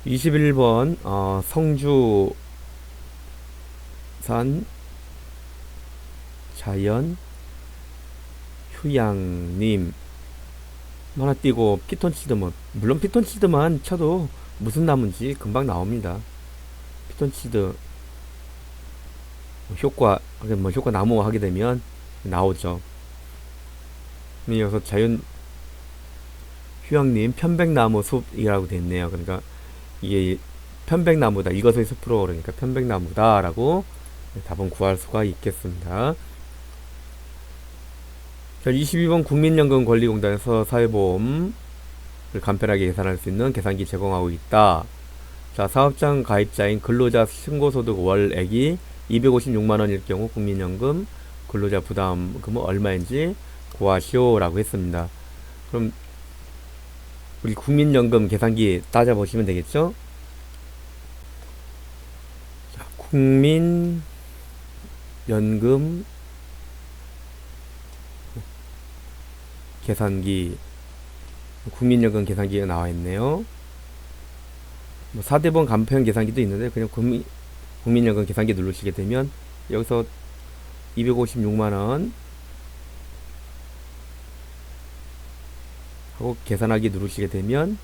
21번 성주산 자연 휴양님 하나 띄고 피톤치드, 뭐 물론 피톤치드만 쳐도 무슨 나무인지 금방 나옵니다. 피톤치드 효과, 뭐 효과 나무 하게 되면 나오죠. 이어서 자연 휴양님 편백나무 숲이라고 됐네요. 그러니까 이게 편백나무다, 이것의 숲으로, 그러니까 편백나무다 라고 답은 구할 수가 있겠습니다. 자, 22번 국민연금 권리공단에서 사회보험을 간편하게 계산할 수 있는 계산기 제공하고 있다. 자, 사업장 가입자인 근로자 신고소득 월액이 256만원일 경우 국민연금 근로자 부담금은 얼마인지 구하시오 라고 했습니다. 그럼 우리 국민연금 계산기 따져보시면 되겠죠? 자, 국민연금 계산기, 국민연금 계산기가 나와 있네요. 뭐 4대번 간편 계산기도 있는데 그냥 국민연금 계산기 누르시게 되면 여기서 256만원 하고 계산하기 누르시게 되면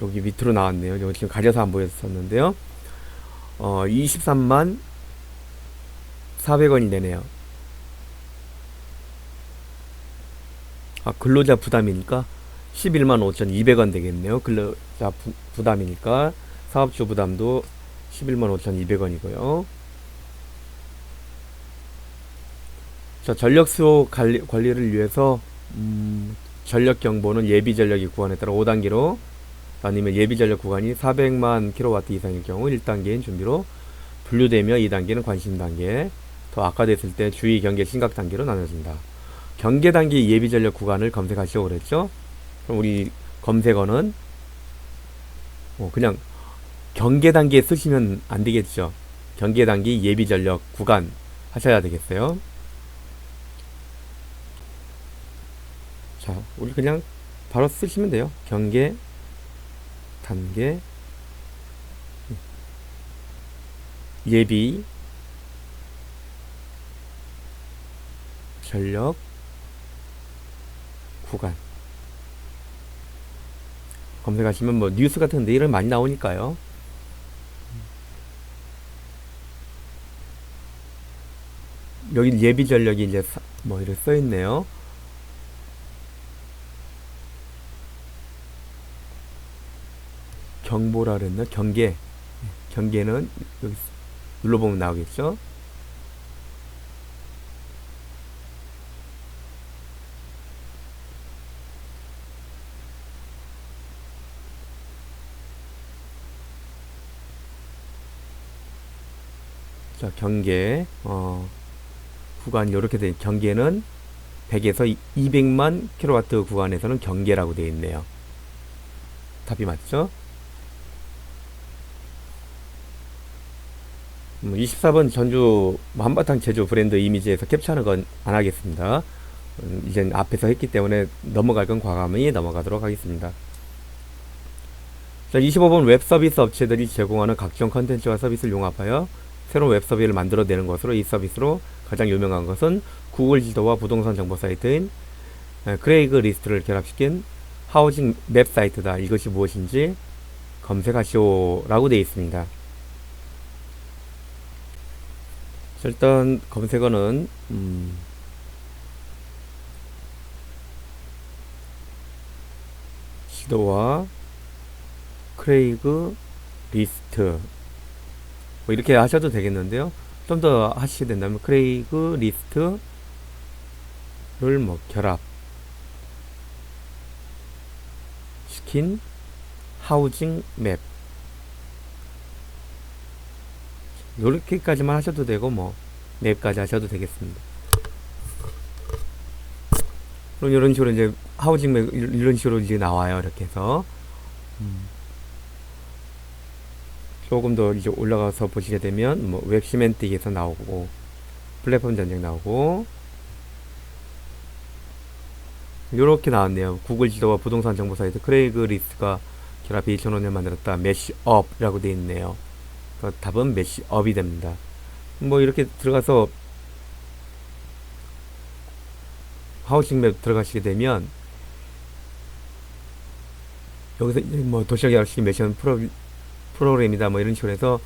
여기 밑으로 나왔네요. 여기 지금 가려서 안 보였었는데요. 23만 400원이 되네요. 근로자 부담이니까 11만 5,200원 되겠네요. 근로자 부담이니까 사업주 부담도 11만 5,200원이고요. 자, 전력 수요 관리를 위해서 전력 경보는 예비 전력이 구간에 따라 5단계로, 아니면 예비 전력 구간이 400만 kW 이상일 경우 1단계인 준비로 분류되며 2단계는 관심 단계, 더 악화됐을 때 주의, 경계, 심각 단계로 나눠진다. 경계 단계 예비 전력 구간을 검색하시오 그랬죠? 그럼 우리 검색어는 그냥 경계 단계 쓰시면 안 되겠죠. 경계 단계 예비 전력 구간 하셔야 되겠어요. 자, 우리 그냥 바로 쓰시면 돼요. 경계 단계 예비 전력 구간 검색하시면 뭐 뉴스 같은 데 이런 많이 나오니까요. 여기 예비 전력이 이제 뭐 이렇게 써 있네요. 경보라 그랬나? 경계는 여기 눌러보면 나오겠죠. 자, 경계 구간 이렇게 된 경계는 100에서 200만 킬로와트 구간에서는 경계라고 되어 있네요. 답이 맞죠? 24번 전주 한바탕 제조 브랜드 이미지에서 캡처하는 건 안 하겠습니다. 이젠 앞에서 했기 때문에 넘어갈 건 과감히 넘어가도록 하겠습니다. 자, 25번 웹 서비스 업체들이 제공하는 각종 컨텐츠와 서비스를 융합하여 새로운 웹 서비스를 만들어내는 것으로, 이 서비스로 가장 유명한 것은 구글 지도와 부동산 정보 사이트인 크레이그 리스트를 결합시킨 하우징 맵 사이트다. 이것이 무엇인지 검색하시오 라고 되어 있습니다. 자, 일단 검색어는 지도와 크레이그 리스트 뭐 이렇게 하셔도 되겠는데요. 좀 더 하시게 된다면 크레이그 리스트를 뭐 결합 시킨 하우징 맵, 이렇게까지만 하셔도 되고 뭐 맵까지 하셔도 되겠습니다. 그럼 이런 식으로 이제 하우징 맵 이런 식으로 이제 나와요. 이렇게 해서 조금 더 이제 올라가서 보시게 되면 뭐 웹 시멘틱에서 나오고 플랫폼 전쟁 나오고 요렇게 나왔네요. 구글 지도와 부동산 정보 사이트 크레이그리스트가 결합해 2005년 만들었다. 매시업이라고 되어 있네요. 답은 매시업이 됩니다. 뭐 이렇게 들어가서 하우싱맵 들어가시게 되면 여기서 이제 뭐 도시락 양식 매시업 프로그램이다 뭐 이런 식으로 해서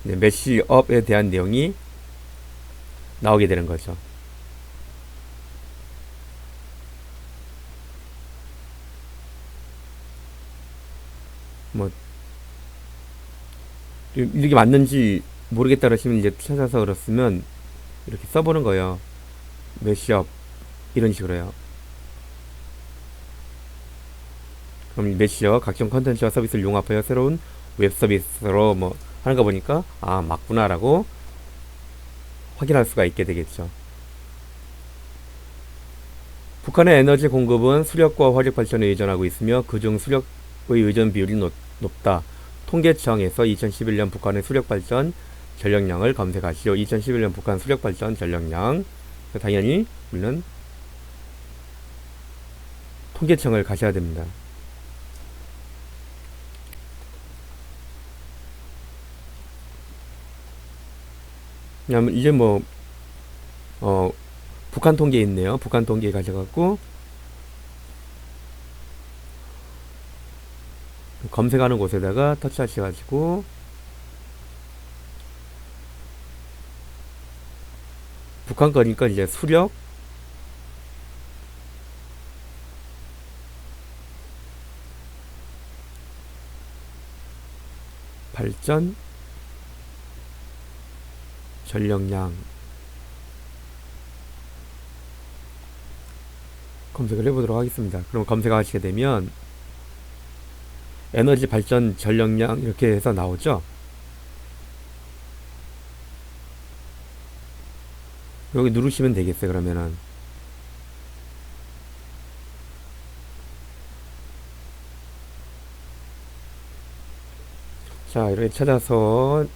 이제 매시업에 대한 내용이 나오게 되는 거죠. 뭐 이게 맞는지 모르겠다 그러시면 이제 찾아서 그렇으면 이렇게 써보는 거예요. 매시업 이런 식으로요. 그럼 매시업 각종 컨텐츠와 서비스를 융합하여 새로운 웹 서비스로 뭐 하는 거 보니까 아 맞구나라고 확인할 수가 있게 되겠죠. 북한의 에너지 공급은 수력과 화력 발전에 의존하고 있으며 그중 수력의 의존 비율이 높다. 통계청에서 2011년 북한의 수력 발전 전력량을 검색하시오. 2011년 북한 수력 발전 전력량. 당연히 우리는 통계청을 가셔야 됩니다. 왜냐면 이제 뭐 북한 통계 있네요. 북한 통계 가져갖고 검색하는 곳에다가 터치하셔가지고 북한 거니까 이제 수력 발전 전력량 검색을 해보도록 하겠습니다. 그럼 검색하시게 되면 에너지 발전 전력량 이렇게 해서 나오죠. 여기 누르시면 되겠어요. 그러면은 자 이렇게 찾아서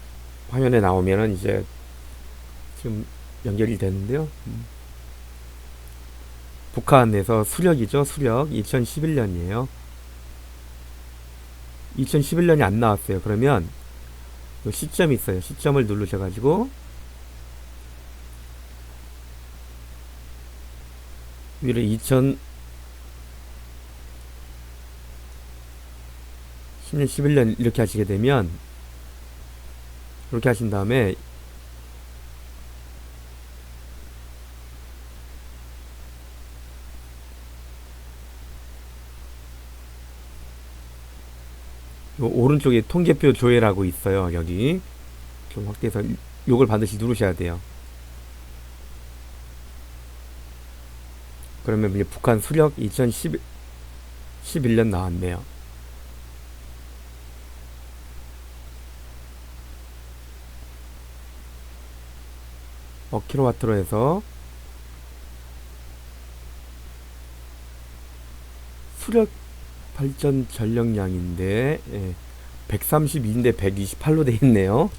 화면에 나오면은 이제 지금 연결이 되는데요. 북한에서 수력이죠. 수력 2011년이에요. 2011년이 안 나왔어요. 그러면 시점이 있어요. 시점을 누르셔가지고 위를 2010년 11년 이렇게 하시게 되면 이렇게 하신 다음에 요 오른쪽에 통계표 조회라고 있어요. 여기 좀 확대해서 요걸 반드시 누르셔야 돼요. 그러면 이제 북한 수력 2011년 나왔네요. 킬로와트로 해서 수력 발전 전력량인데 132인데 128로 돼 있네요.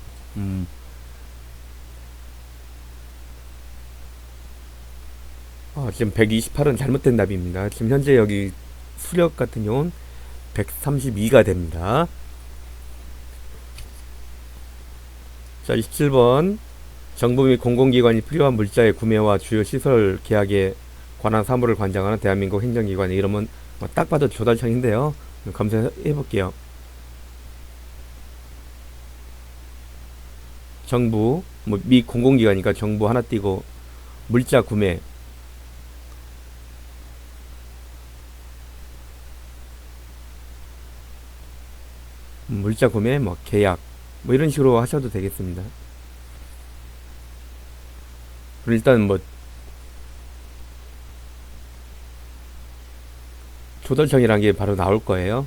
지금 128은 잘못된 답입니다. 지금 현재 여기 수력 같은 경우는 132가 됩니다. 자, 27번 정부 및 공공기관이 필요한 물자의 구매와 주요 시설 계약에 관한 사무를 관장하는 대한민국 행정기관. 이러면 딱 봐도 조달청인데요. 검색해 볼게요. 정부 및 공공기관이니까 정부 하나 띄고 물자 구매 물자 구매 계약 이런 식으로 하셔도 되겠습니다. 그럼 일단 조달청이라는 게 바로 나올 거예요.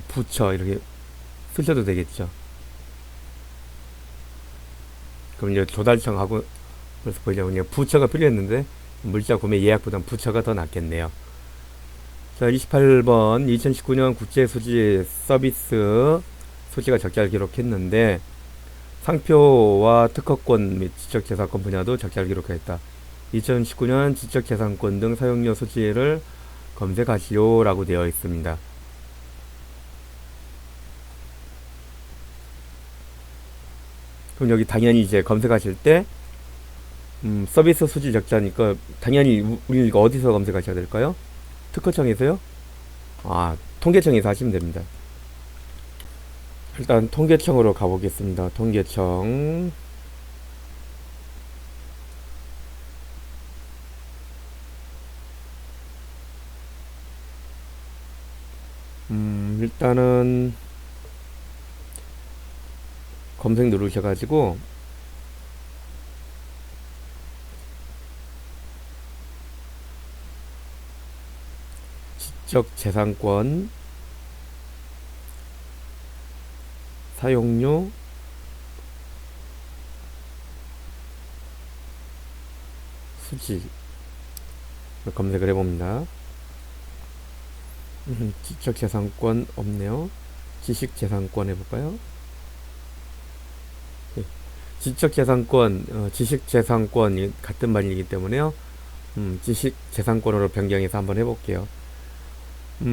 부처 이렇게 쓰셔도 되겠죠. 그럼 이제 조달청하고 그래서 보려고 이제 부처가 필요했는데 물자 구매 예약보단 부처가 더 낫겠네요. 자, 28번 2019년 국제수지 서비스 수지가 적자를 기록했는데 상표와 특허권 및 지적재산권 분야도 적자를 기록했다. 2019년 지적재산권 등 사용료 수지를 검색하시오 라고 되어 있습니다. 그럼 여기 당연히 이제 검색하실 때 서비스 수지 적자니까 당연히 우리 이거 어디서 검색하셔야 될까요? 특허청에서요? 아, 통계청에서 하시면 됩니다. 일단 통계청으로 가보겠습니다. 통계청. 일단은 검색 누르셔가지고 지적재산권 사용료 수지 검색을 해봅니다. 지적재산권 없네요. 지식재산권 해볼까요? 네. 지적재산권, 지식재산권이 같은 말이기 때문에요. 지식재산권으로 변경해서 한번 해볼게요.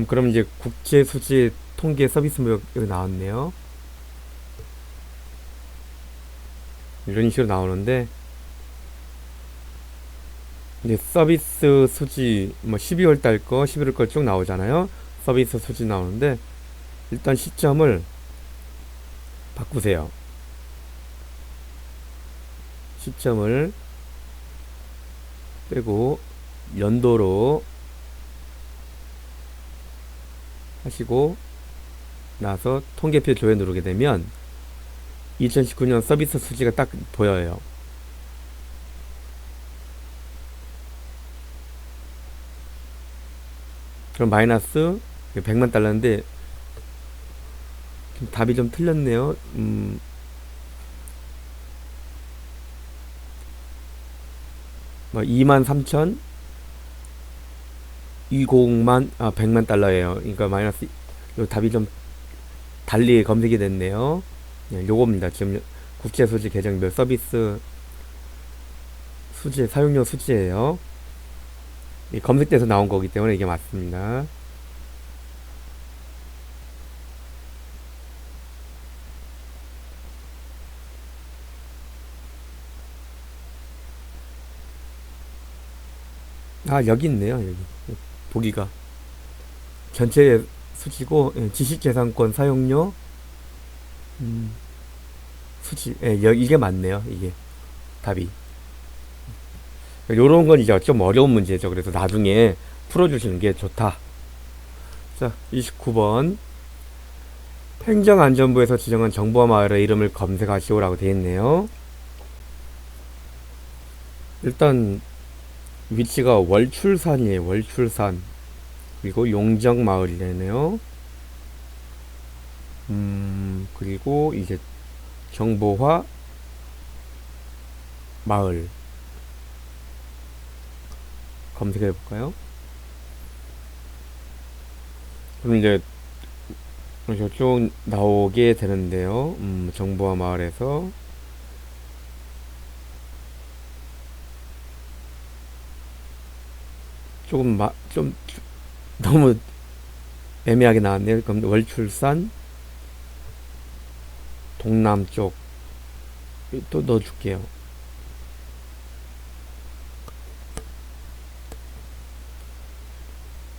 그럼 이제 국제수지 통계 서비스무역 여기 나왔네요. 이런 식으로 나오는데 이제 서비스 수지 뭐 12월 달 거, 11월 거 쭉 나오잖아요. 서비스 수지 나오는데 일단 시점을 바꾸세요. 시점을 빼고 연도로 하시고 나서 통계표 조회 누르게 되면 2019년 서비스 수지가 딱 보여요. 그럼 마이너스 100만 달러인데 답이 좀 틀렸네요. 23,000 20만 100만 달러예요. 그러니까 마이너스 요 답이 좀 달리 검색이 됐네요. 네, 요겁니다. 지금 국제수지 계정별 서비스 수지 사용료 수지예요. 검색돼서 나온 거기 때문에 이게 맞습니다. 아, 여기 있네요. 여기 보기가 전체 수지고 지식재산권 사용료 수지 이게 맞네요. 이게 답이 요런 건 이제 좀 어려운 문제죠. 그래서 나중에 풀어주시는 게 좋다. 자, 29번 행정안전부에서 지정한 정보화 마을의 이름을 검색하시오 라고 되어 있네요. 일단 위치가 월출산이에요. 월출산. 그리고 용정마을이네요. 그리고 이제 정보화 마을 검색해 볼까요? 그럼 이제 쭉 나오게 되는데요. 정보화 마을에서 좀 너무 애매하게 나왔네요. 그럼 월출산 동남쪽 또 넣어줄게요.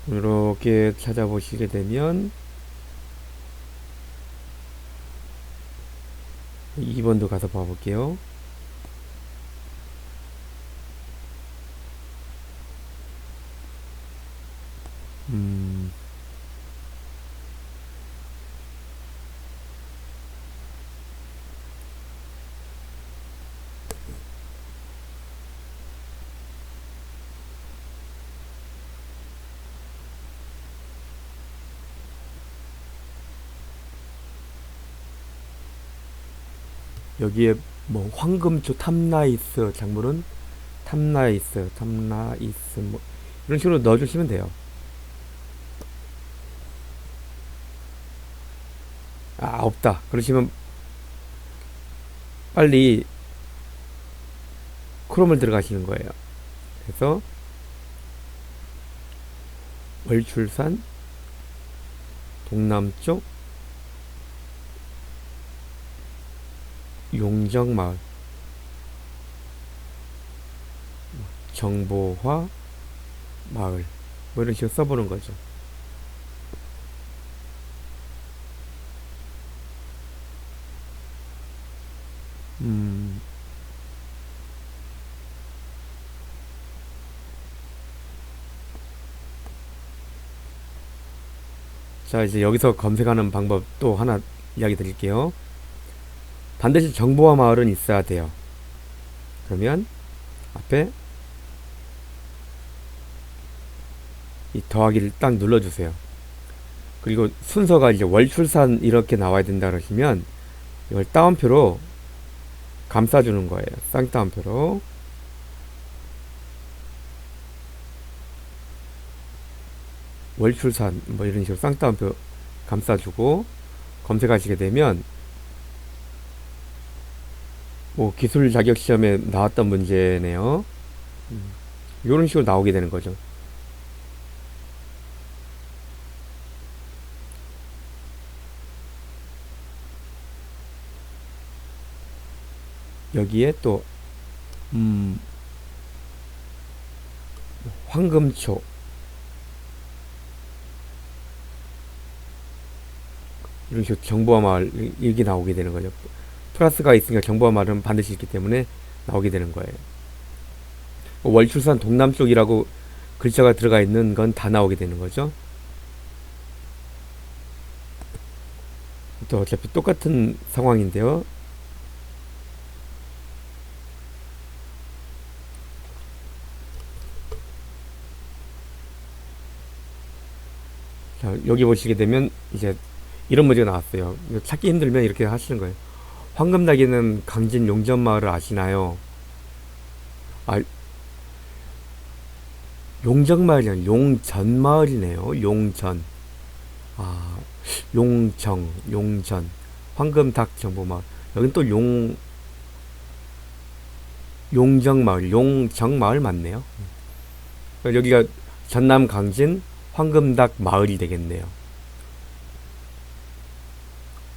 이렇게 찾아보시게 되면 2번도 가서 봐볼게요. 여기에 뭐 황금초 탐라이스 작물은 탐라이스 뭐 이런 식으로 넣어주시면 돼요. 아, 없다. 그러시면 빨리 크롬을 들어가시는 거예요. 그래서 월출산 동남쪽 용정마을 정보화 마을 뭐 이런 식으로 써보는 거죠. 음, 자, 이제 여기서 검색하는 방법 또 하나 이야기 드릴게요. 반드시 정보화 마을은 있어야 돼요. 그러면 앞에 이 더하기를 딱 눌러주세요. 그리고 순서가 이제 월출산 이렇게 나와야 된다 그러시면 이걸 따옴표로 감싸주는 거예요. 쌍따옴표로. 월출산 뭐 이런 식으로 쌍따옴표 감싸주고 검색하시게 되면 뭐 기술 자격 시험에 나왔던 문제네요. 이런 식으로 나오게 되는 거죠. 여기에 또 황금초 이런 식으로 정보화 마을 이게 나오게 되는 거죠. 플러스가 있으니까 정보화 마을은 반드시 있기 때문에 나오게 되는 거예요. 월출산 동남쪽이라고 글자가 들어가 있는 건 다 나오게 되는 거죠. 또 어차피 똑같은 상황인데요. 자, 여기 보시게 되면 이제 이런 문제가 나왔어요. 찾기 힘들면 이렇게 하시는 거예요. 황금나기는 강진 용전마을을 아시나요? 아, 용정마을이 아니라 용전마을이네요. 용전. 아, 용전. 황금닭 정보마을. 여긴 또 용정마을, 용정마을 맞네요. 여기가 전남 강진 황금닭 마을이 되겠네요.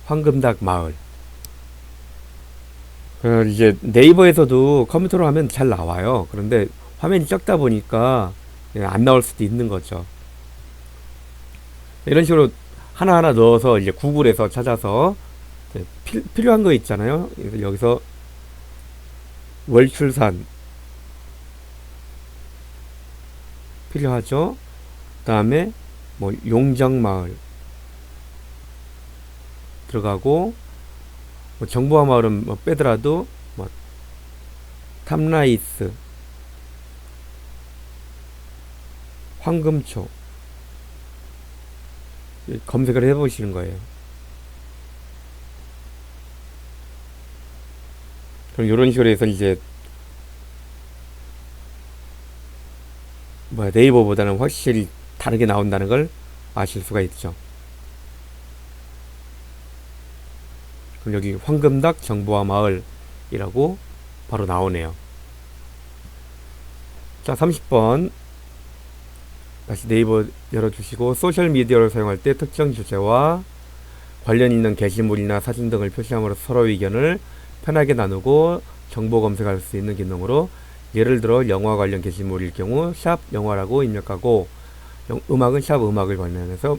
황금닭 마을. 이제 네이버에서도 컴퓨터로 하면 잘 나와요. 그런데 화면이 적다 보니까 안 나올 수도 있는 거죠. 이런 식으로 하나하나 넣어서 이제 구글에서 찾아서 필요한 거 있잖아요. 여기서 월출산 필요하죠. 그 다음에 뭐 용정마을 들어가고 뭐 정보화 마을은 뭐 빼더라도 뭐 탐라이스 황금초 검색을 해보시는 거예요. 그럼 이런 식으로 해서 이제 뭐 네이버보다는 확실히 다르게 나온다는 걸 아실 수가 있죠. 그럼 여기 황금닭 정보화 마을이라고 바로 나오네요. 자, 30번 다시 네이버 열어주시고 소셜미디어를 사용할 때 특정 주제와 관련 있는 게시물이나 사진 등을 표시함으로써 서로의 의견을 편하게 나누고 정보 검색할 수 있는 기능으로 예를 들어 영화 관련 게시물일 경우 샵 영화라고 입력하고 음악은 샵 음악을 관련해서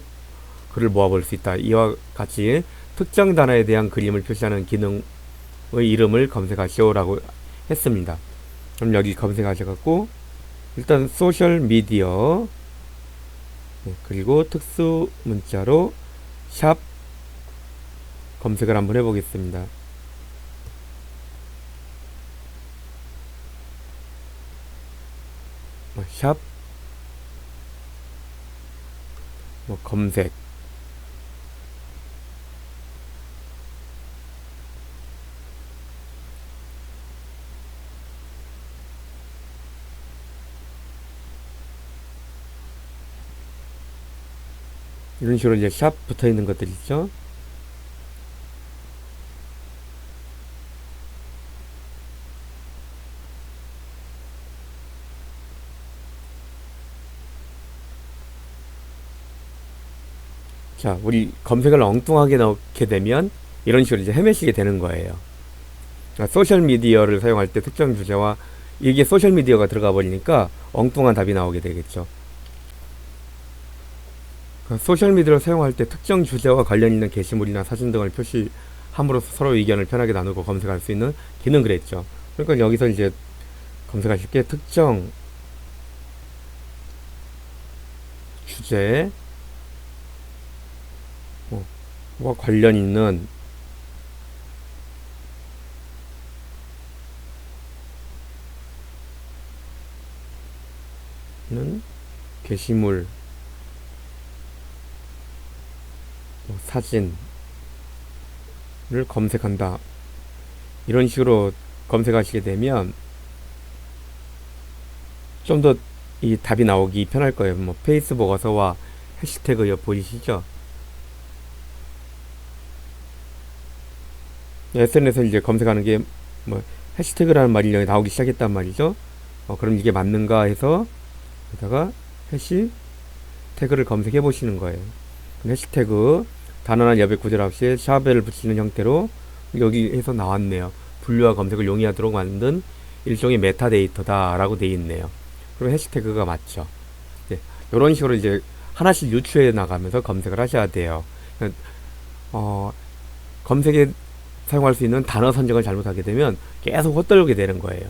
글을 모아볼 수 있다. 이와 같이 특정 단어에 대한 그림을 표시하는 기능의 이름을 검색하시오라고 했습니다. 그럼 여기 검색하셔갖고 일단 소셜미디어 그리고 특수 문자로 샵 검색을 한번 해보겠습니다. 샵 검색 이런 식으로 이제 샵 붙어 있는 것들 있죠. 자, 우리 검색을 엉뚱하게 넣게 되면 이런 식으로 이제 헤매시게 되는 거예요. 그러니까 소셜 미디어를 사용할 때 특정 주제와 이게 소셜 미디어가 들어가 버리니까 엉뚱한 답이 나오게 되겠죠. 그러니까 소셜 미디어를 사용할 때 특정 주제와 관련 있는 게시물이나 사진 등을 표시함으로써 서로 의견을 편하게 나누고 검색할 수 있는 기능 그랬죠. 그러니까 여기서 이제 검색하실 게 특정 주제와 관련 있는 게시물, 사진을 검색한다. 이런 식으로 검색하시게 되면 좀 더 이 답이 나오기 편할 거예요. 뭐 페이스북 어서와 해시태그 옆 보이시죠? SNS에서 이제 검색하는 게 뭐 해시태그라는 말이 여기 나오기 시작했단 말이죠. 그럼 이게 맞는가 해서 여기다가 해시태그를 검색해 보시는 거예요. 해시태그 단어나 여백 구절 없이 샤벨을 붙이는 형태로 여기에서 나왔네요. 분류와 검색을 용이하도록 만든 일종의 메타데이터다 라고 되어 있네요. 그럼 해시태그가 맞죠. 네, 이런 식으로 이제 하나씩 유추해 나가면서 검색을 하셔야 돼요. 어, 검색에 사용할 수 있는 단어 선정을 잘못하게 되면 계속 헛돌게 되는 거예요.